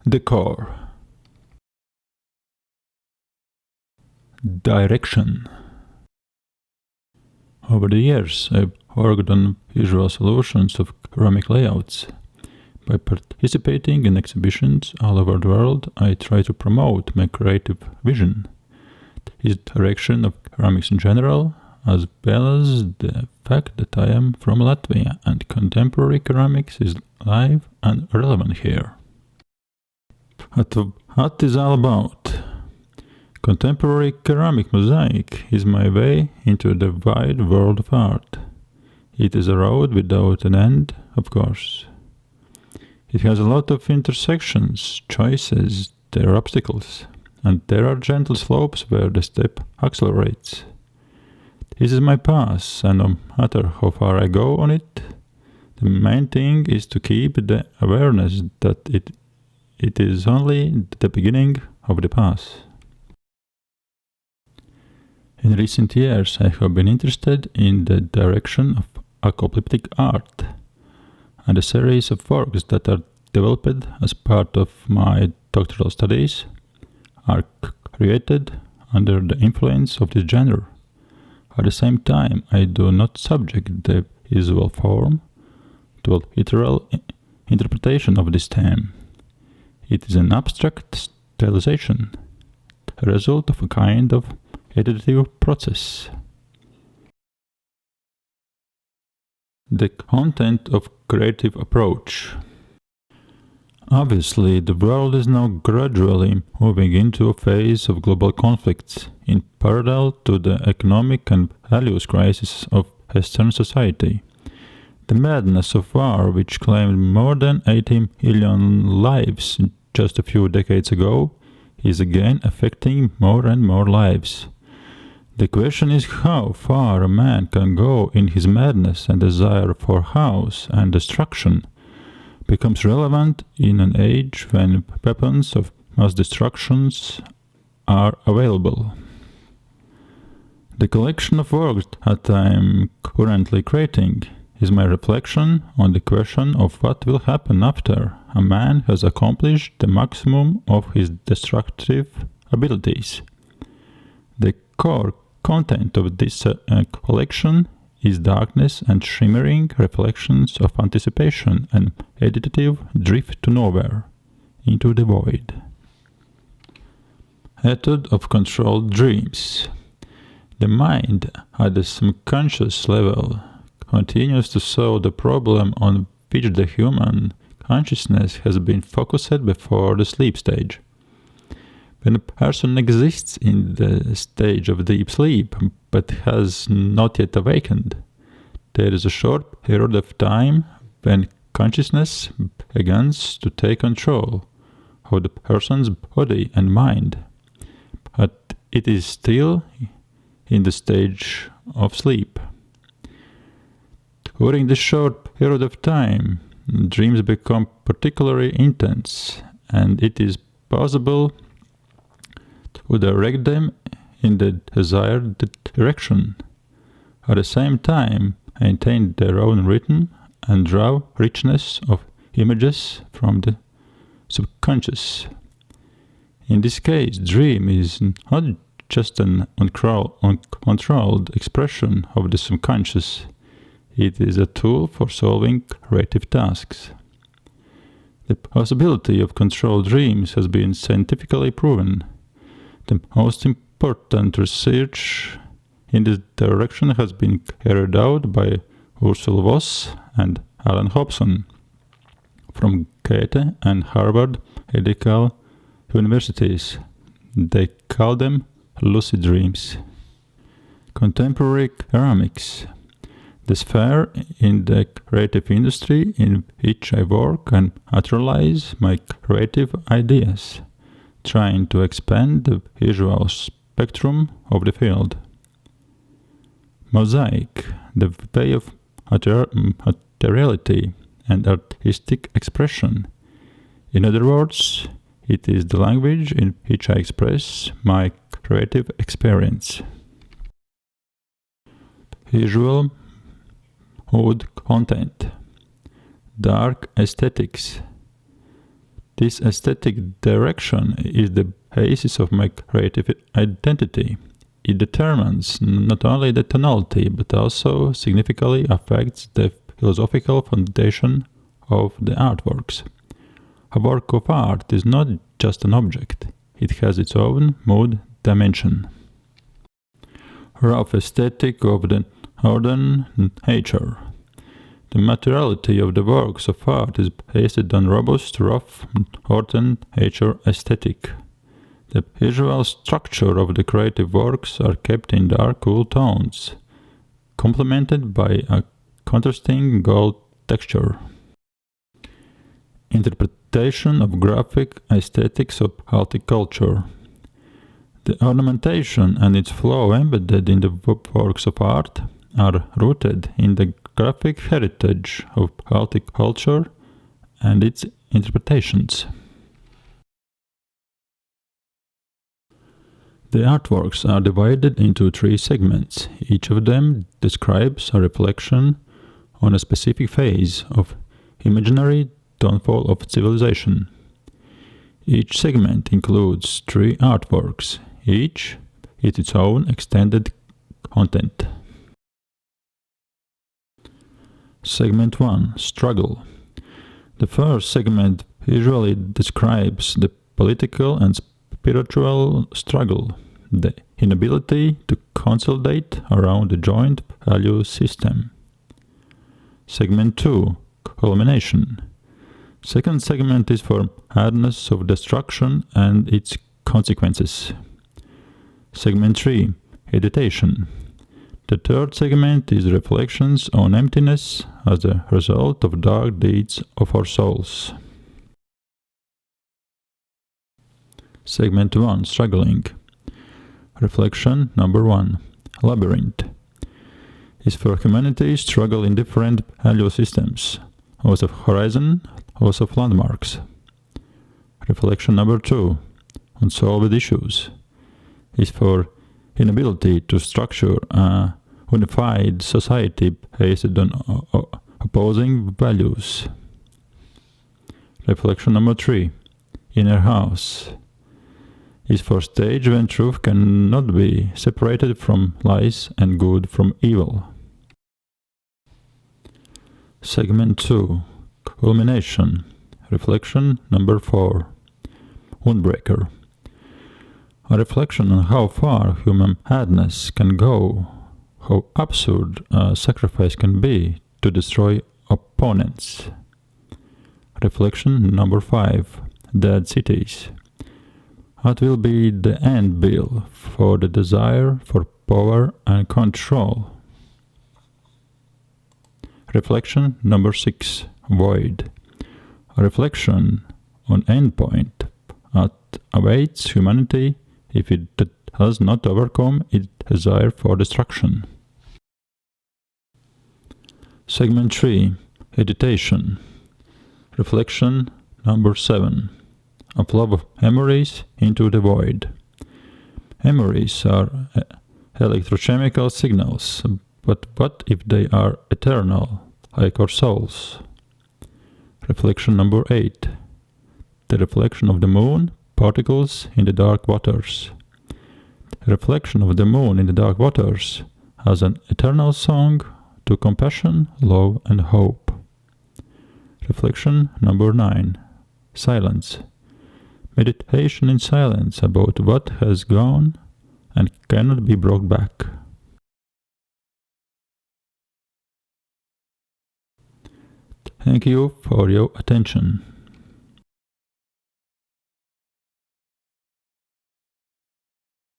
Decor. Direction. Over the years, I've worked on visual solutions of ceramic layouts. By participating in exhibitions all over the world, I try to promote my creative vision, the direction of ceramics in general, as well as the fact that I am from Latvia and contemporary ceramics is live and relevant here. What is all about? Contemporary ceramic mosaic is my way into the wide world of art. It is a road without an end, of course. It has a lot of intersections, choices, there are obstacles, and there are gentle slopes where the step accelerates. This is my path, and no matter how far I go on it, the main thing is to keep the awareness that it is only the beginning of the path. In recent years, I have been interested in the direction of apocalyptic art, and a series of works that are developed as part of my doctoral studies are created under the influence of this genre. At the same time, I do not subject the visual form to a literal interpretation of this theme. It is an abstract stylization, a result of a kind of iterative process. The content of creative approach. Obviously, the world is now gradually moving into a phase of global conflicts in parallel to the economic and values crisis of Western society. The madness of war, which claimed more than 80 million lives just a few decades ago, is again affecting more and more lives. The question is how far a man can go in his madness and desire for chaos and destruction becomes relevant in an age when weapons of mass destructions are available. The collection of works that I am currently creating is my reflection on the question of what will happen after a man has accomplished the maximum of his destructive abilities. The core content of this collection is darkness and shimmering reflections of anticipation and meditative drift to nowhere, into the void. Method of controlled dreams. The mind at the subconscious level continues to solve the problem on which the human consciousness has been focused before the sleep stage. When a person exists in the stage of deep sleep but has not yet awakened, there is a short period of time when consciousness begins to take control of the person's body and mind, but it is still in the stage of sleep. During this short period of time, dreams become particularly intense, and it is possible to direct them in the desired direction. At the same time, maintain their own rhythm and draw richness of images from the subconscious. In this case, dream is not just an uncontrolled expression of the subconscious. It is a tool for solving creative tasks. The possibility of controlled dreams has been scientifically proven. The most important research in this direction has been carried out by Ursula Voss and Alan Hobson from Goethe and Harvard Medical Universities. They call them lucid dreams. Contemporary ceramics. The sphere in the creative industry in which I work and materialize my creative ideas, trying to expand the visual spectrum of the field. Mosaic, the way of materiality and artistic expression. In other words, it is the language in which I express my creative experience. Visual mood content. Dark aesthetics. This aesthetic direction is the basis of my creative identity. It determines not only the tonality, but also significantly affects the philosophical foundation of the artworks. A work of art is not just an object, it has its own mood dimension. Rough aesthetic of the northern nature. The materiality of the works of art is based on robust, rough, northern nature aesthetic. The visual structure of the creative works are kept in dark, cool tones, complemented by a contrasting gold texture. Interpretation of graphic aesthetics of horticulture. The ornamentation and its flow embedded in the works of art are rooted in the graphic heritage of horticulture and its interpretations. The artworks are divided into 3 segments. Each of them describes a reflection on a specific phase of imaginary downfall of civilization. Each segment includes 3 artworks, each with its own extended content. Segment 1. Struggle. The first segment visually describes the political and spiritual struggle, the inability to consolidate around a joint value system. Segment 2. Culmination. Second segment is for madness of destruction and its consequences. Segment 3. Meditation. The third segment is reflections on emptiness as a result of dark deeds of our souls. Segment 1. Struggling. Reflection number 1. Labyrinth. Is for humanity's struggle in different value systems, loss of horizon, loss of landmarks. Reflection number 2. Unsolved issues. Is for inability to structure a unified society based on opposing values. Reflection number 3. Inner house. Is for stage when truth cannot be separated from lies and good from evil. Segment 2. Culmination. Reflection number 4. Woundbreaker. A reflection on how far human madness can go, how absurd a sacrifice can be to destroy opponents. Reflection number 5. Dead cities. What will be the end bill for the desire for power and control? Reflection number 6. Void. A reflection on endpoint that awaits humanity if it does not overcome its desire for destruction. Segment 3. Meditation. Reflection number 7. A flow of memories into the void. Memories are electrochemical signals, but what if they are eternal, like our souls? Reflection number 8. The reflection of the moon, particles in the dark waters. The reflection of the moon in the dark waters has an eternal song to compassion, love and hope. Reflection number 9. Silence. Meditation in silence about what has gone and cannot be brought back. Thank you for your attention.